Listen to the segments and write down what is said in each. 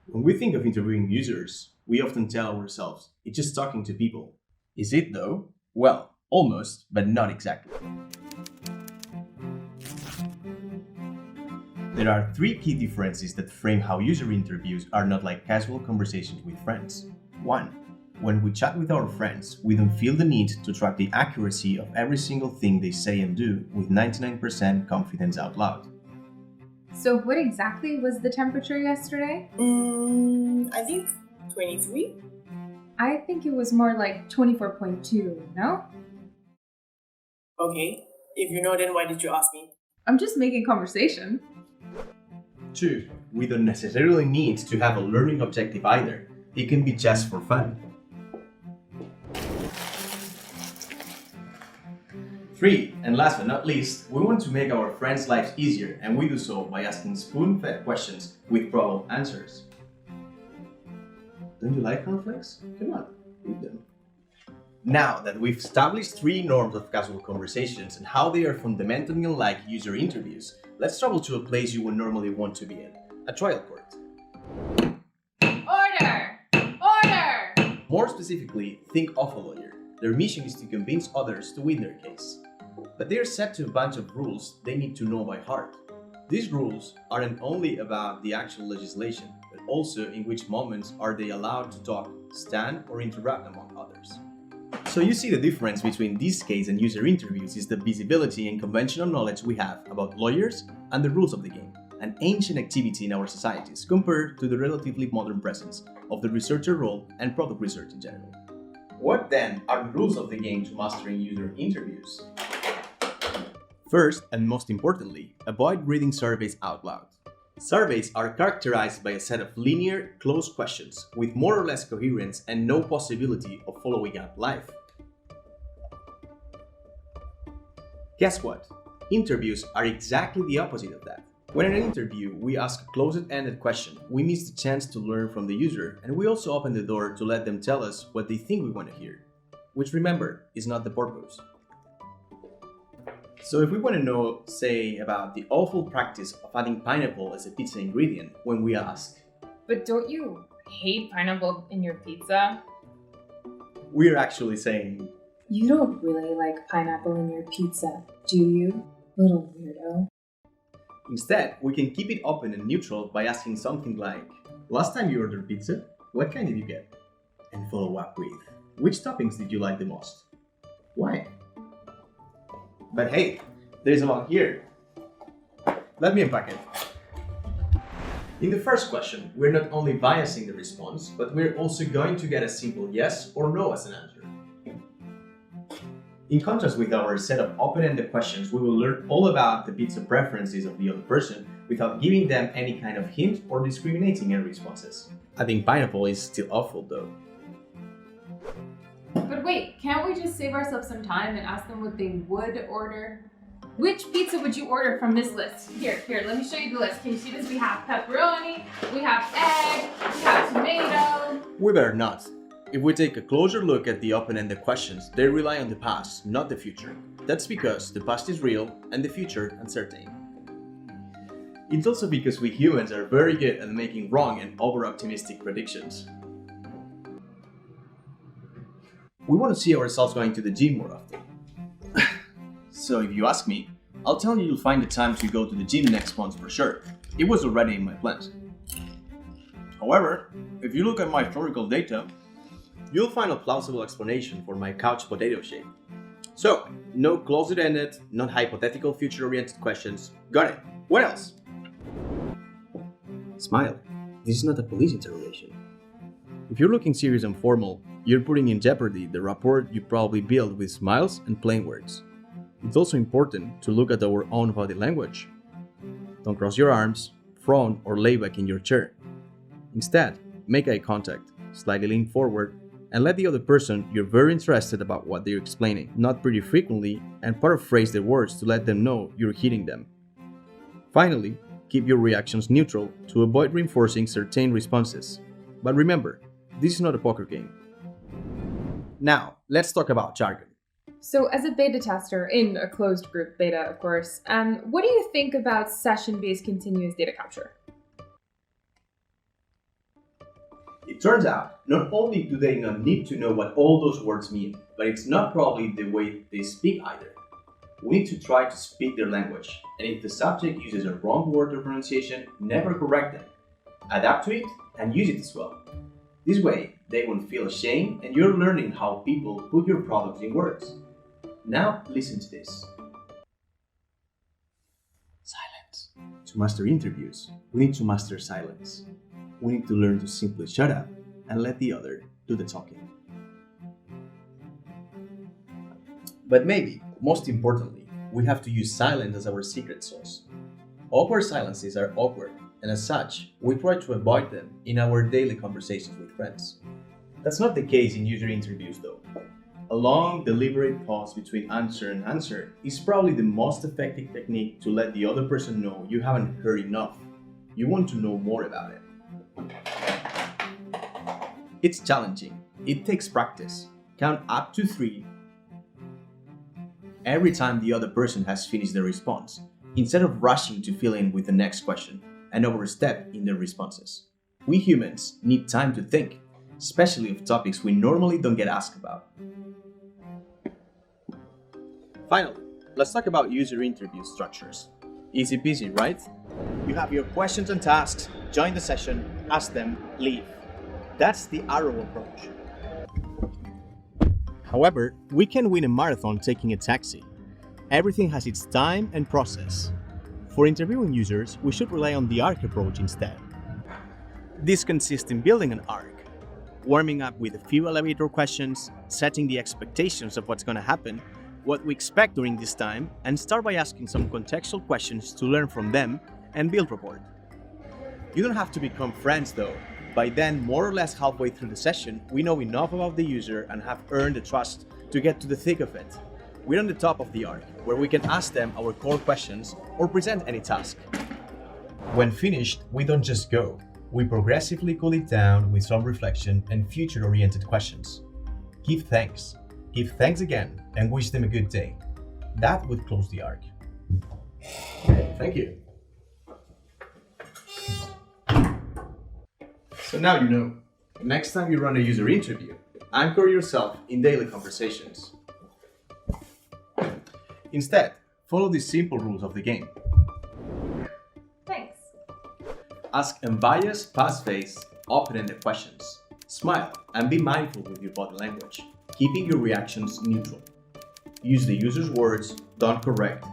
When we think of interviewing users, we often tell ourselves, it's just talking to people. Is it though? Well, almost, but not exactly. There are three key differences that frame how user interviews are not like casual conversations with friends. 1. When we chat with our friends, we don't feel the need to track the accuracy of every single thing they say and do with 99% confidence out loud. So, what exactly was the temperature yesterday? I think 23? I think it was more like 24.2, no? Okay. If you know, then why did you ask me? I'm just making conversation. 2. We don't necessarily need to have a learning objective either. It can be just for fun. 3. And last but not least, we want to make our friends' lives easier, and we do so by asking spoon-fed questions with probable answers. Don't you like cornflakes? Come on, eat them. Now that we've established three norms of casual conversations and how they are fundamentally unlike user interviews, let's travel to a place you would normally want to be in, a trial court. Order! Order! More specifically, think of a lawyer. Their mission is to convince others to win their case. But they are set to a bunch of rules they need to know by heart. These rules aren't only about the actual legislation, but also in which moments are they allowed to talk, stand, or interrupt among others. So you see the difference between this case and user interviews is the visibility and conventional knowledge we have about lawyers and the rules of the game, an ancient activity in our societies compared to the relatively modern presence of the researcher role and product research in general. What then are the rules of the game to mastering user interviews? First, and most importantly, avoid reading surveys out loud. Surveys are characterized by a set of linear, closed questions with more or less coherence and no possibility of following up live. Guess what? Interviews are exactly the opposite of that. When in an interview we ask a closed-ended question, we miss the chance to learn from the user, and we also open the door to let them tell us what they think we want to hear, which, remember, is not the purpose. So if we want to know, say, about the awful practice of adding pineapple as a pizza ingredient when we ask, But don't you hate pineapple in your pizza? we're actually saying, You don't really like pineapple in your pizza, do you, little weirdo? instead, we can keep it open and neutral by asking something like, last time you ordered pizza, what kind did you get? And follow up with, which toppings did you like the most? Why? But hey, there's a lot here. Let me unpack it. In the first question, we're not only biasing the response, but we're also going to get a simple yes or no as an answer. In contrast with our set of open-ended questions, we will learn all about the pizza preferences of the other person without giving them any kind of hint or discriminating in responses. I think pineapple is still awful though. But wait, can't we just save ourselves some time and ask them what they would order? Which pizza would you order from this list? Here, let me show you the list. Can you see this? We have pepperoni, we have egg, we have tomato. We better not. If we take a closer look at the open-ended questions, they rely on the past, not the future. That's because the past is real and the future uncertain. It's also because we humans are very good at making wrong and over-optimistic predictions. We want to see ourselves going to the gym more often. So if you ask me, I'll tell you you'll find the time to go to the gym next month for sure. It was already in my plans. However, if you look at my historical data, you'll find a plausible explanation for my couch potato shape. So, no closed-ended, not hypothetical future-oriented questions. Got it. What else? Smile. This is not a police interrogation. If you're looking serious and formal, you're putting in jeopardy the rapport you probably build with smiles and plain words. It's also important to look at our own body language. Don't cross your arms, frown, or lay back in your chair. Instead, make eye contact, slightly lean forward, and let the other person you're very interested about what they're explaining, not pretty frequently, and paraphrase the words to let them know you're hitting them. Finally, keep your reactions neutral to avoid reinforcing certain responses. But remember, this is not a poker game. Now, let's talk about jargon. So as a beta tester, in a closed group beta of course, what do you think about session-based continuous data capture? It turns out, not only do they not need to know what all those words mean, but it's not probably the way they speak either. We need to try to speak their language, and if the subject uses a wrong word or pronunciation, never correct them. Adapt to it and use it as well. This way, they won't feel ashamed and you're learning how people put your products in words. Now, listen to this. Silence. To master interviews, we need to master silence. We need to learn to simply shut up and let the other do the talking. But maybe, most importantly, we have to use silence as our secret sauce. Awkward silences are awkward, and as such, we try to avoid them in our daily conversations with friends. That's not the case in user interviews though. A long, deliberate pause between answer and answer is probably the most effective technique to let the other person know you haven't heard enough. You want to know more about it. It's challenging. It takes practice. Count up to 3 every time the other person has finished their response, instead of rushing to fill in with the next question and overstep in their responses. We humans need time to think, especially of topics we normally don't get asked about. Finally, let's talk about user interview structures. Easy peasy, right? You have your questions and tasks, join the session, ask them, leave. That's the arrow approach. However, we can win a marathon taking a taxi. Everything has its time and process. For interviewing users, we should rely on the arc approach instead. This consists in building an arc, warming up with a few elevator questions, setting the expectations of what's going to happen, what we expect during this time, and start by asking some contextual questions to learn from them and build rapport. You don't have to become friends though. By then, more or less halfway through the session, we know enough about the user and have earned the trust to get to the thick of it. We're on the top of the arc, where we can ask them our core questions or present any task. When finished, we don't just go. We progressively cool it down with some reflection and future-oriented questions. Give thanks again, and wish them a good day. That would close the arc. Okay, thank you. So now you know. Next time you run a user interview, anchor yourself in daily conversations. Instead, follow the simple rules of the game. Thanks. Ask unbiased, fast-paced, open-ended questions. Smile and be mindful with your body language, keeping your reactions neutral. Use the user's words, don't correct.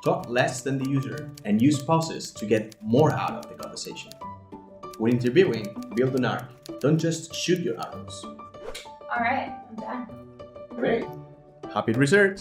Talk less than the user and use pauses to get more out of the conversation. When interviewing, build an arc. Don't just shoot your arrows. All right, I'm done. Great. Happy research!